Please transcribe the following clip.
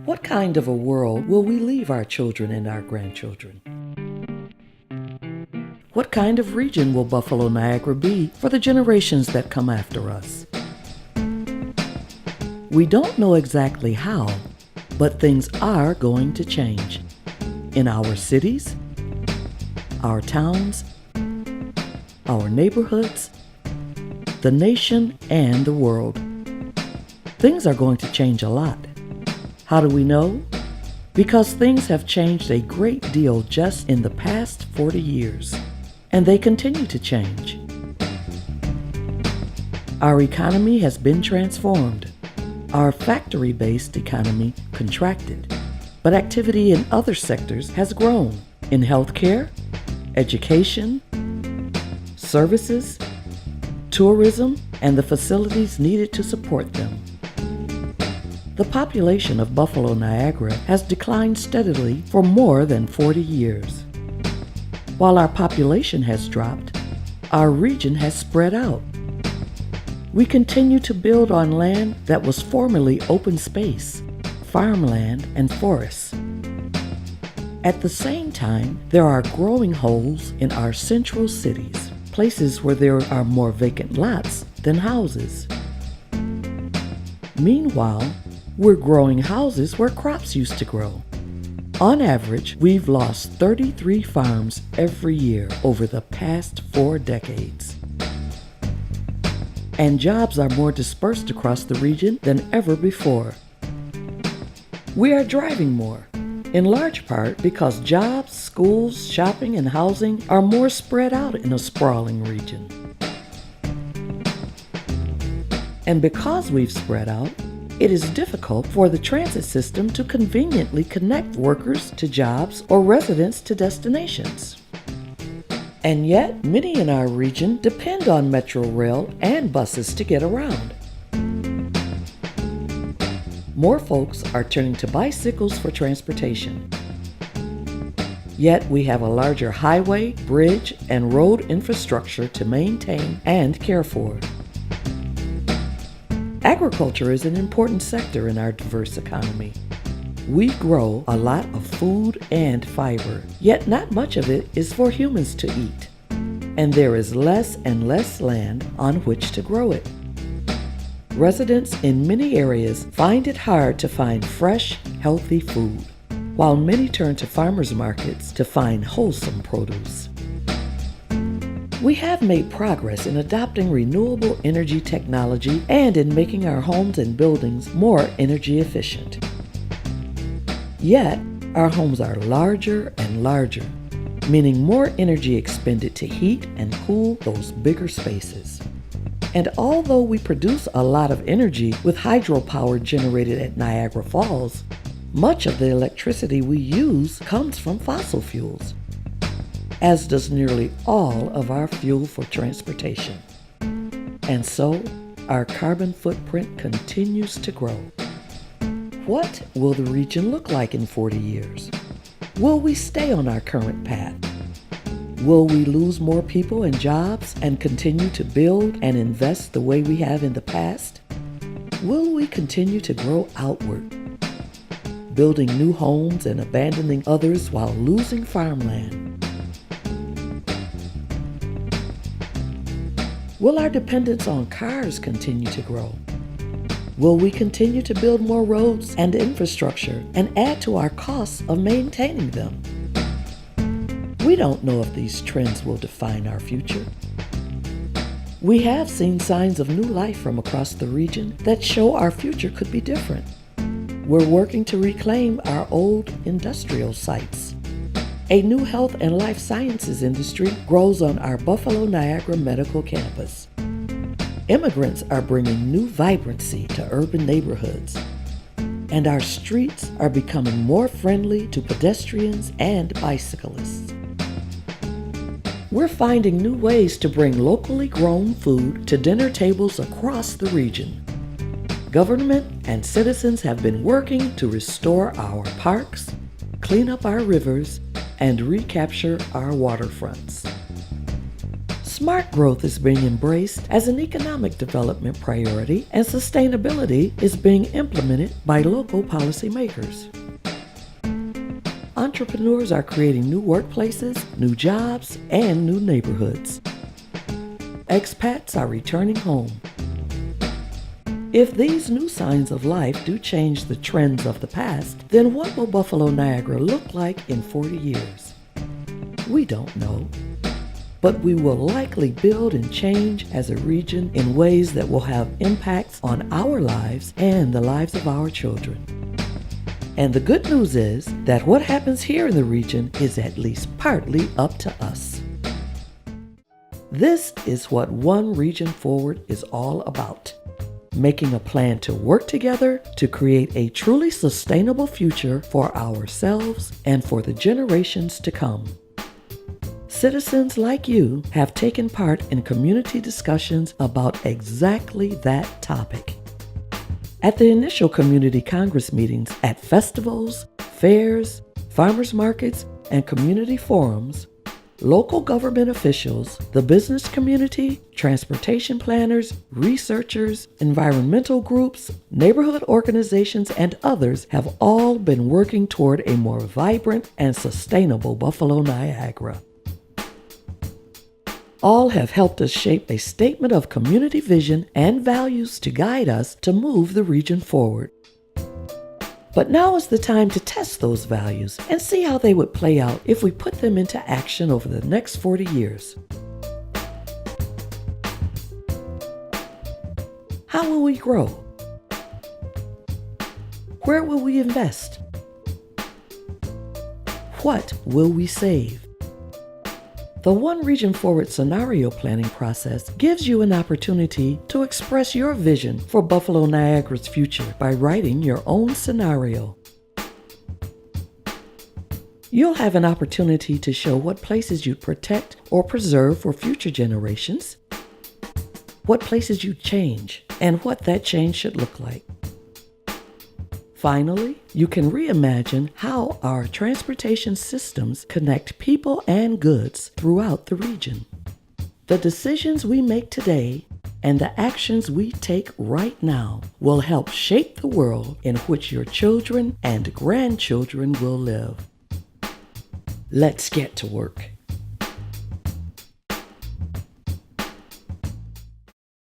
What kind of a world will we leave our children and our grandchildren? What kind of region will Buffalo Niagara be for the generations that come after us? We don't know exactly how, but things are going to change in our cities, our towns, our neighborhoods, the nation, and the world. Things are going to change a lot. How do we know? Because things have changed a great deal just in the past 40 years, and they continue to change. Our economy has been transformed. Our factory-based economy contracted, but activity in other sectors has grown in healthcare, education, services, tourism, and the facilities needed to support them. The population of Buffalo Niagara has declined steadily for more than 40 years. While our population has dropped, our region has spread out. We continue to build on land that was formerly open space, farmland, and forests. At the same time, there are growing holes in our central cities, places where there are more vacant lots than houses. Meanwhile, we're growing houses where crops used to grow. On average, we've lost 33 farms every year over the past 4 decades. And jobs are more dispersed across the region than ever before. We are driving more, in large part because jobs, schools, shopping, and housing are more spread out in a sprawling region. And because we've spread out, it is difficult for the transit system to conveniently connect workers to jobs or residents to destinations. And yet, many in our region depend on Metro Rail and buses to get around. More folks are turning to bicycles for transportation. Yet we have a larger highway, bridge, and road infrastructure to maintain and care for. Agriculture is an important sector in our diverse economy. We grow a lot of food and fiber, yet not much of it is for humans to eat. And there is less and less land on which to grow it. Residents in many areas find it hard to find fresh, healthy food, while many turn to farmers markets to find wholesome produce. We have made progress in adopting renewable energy technology and in making our homes and buildings more energy efficient. Yet, our homes are larger and larger, meaning more energy expended to heat and cool those bigger spaces. And although we produce a lot of energy with hydropower generated at Niagara Falls, much of the electricity we use comes from fossil fuels, as does nearly all of our fuel for transportation. And so, our carbon footprint continues to grow. What will the region look like in 40 years? Will we stay on our current path? Will we lose more people and jobs and continue to build and invest the way we have in the past? Will we continue to grow outward, building new homes and abandoning others while losing farmland? Will our dependence on cars continue to grow? Will we continue to build more roads and infrastructure and add to our costs of maintaining them? We don't know if these trends will define our future. We have seen signs of new life from across the region that show our future could be different. We're working to reclaim our old industrial sites. A new health and life sciences industry grows on our Buffalo Niagara Medical Campus. Immigrants are bringing new vibrancy to urban neighborhoods, and our streets are becoming more friendly to pedestrians and bicyclists. We're finding new ways to bring locally grown food to dinner tables across the region. Government and citizens have been working to restore our parks, clean up our rivers, and recapture our waterfronts. Smart growth is being embraced as an economic development priority, and sustainability is being implemented by local policymakers. Entrepreneurs are creating new workplaces, new jobs, and new neighborhoods. Expats are returning home. If these new signs of life do change the trends of the past, then what will Buffalo Niagara look like in 40 years? We don't know. But we will likely build and change as a region in ways that will have impacts on our lives and the lives of our children. And the good news is that what happens here in the region is at least partly up to us. This is what One Region Forward is all about. Making a plan to work together to create a truly sustainable future for ourselves and for the generations to come. Citizens like you have taken part in community discussions about exactly that topic. At the initial community congress meetings at festivals, fairs, farmers markets, and community forums, local government officials, the business community, transportation planners, researchers, environmental groups, neighborhood organizations, and others have all been working toward a more vibrant and sustainable Buffalo Niagara. All have helped us shape a statement of community vision and values to guide us to move the region forward. But now is the time to test those values and see how they would play out if we put them into action over the next 40 years. How will we grow? Where will we invest? What will we save? The One Region Forward scenario planning process gives you an opportunity to express your vision for Buffalo Niagara's future by writing your own scenario. You'll have an opportunity to show what places you'd protect or preserve for future generations, what places you'd change, and what that change should look like. Finally, you can reimagine how our transportation systems connect people and goods throughout the region. The decisions we make today and the actions we take right now will help shape the world in which your children and grandchildren will live. Let's get to work.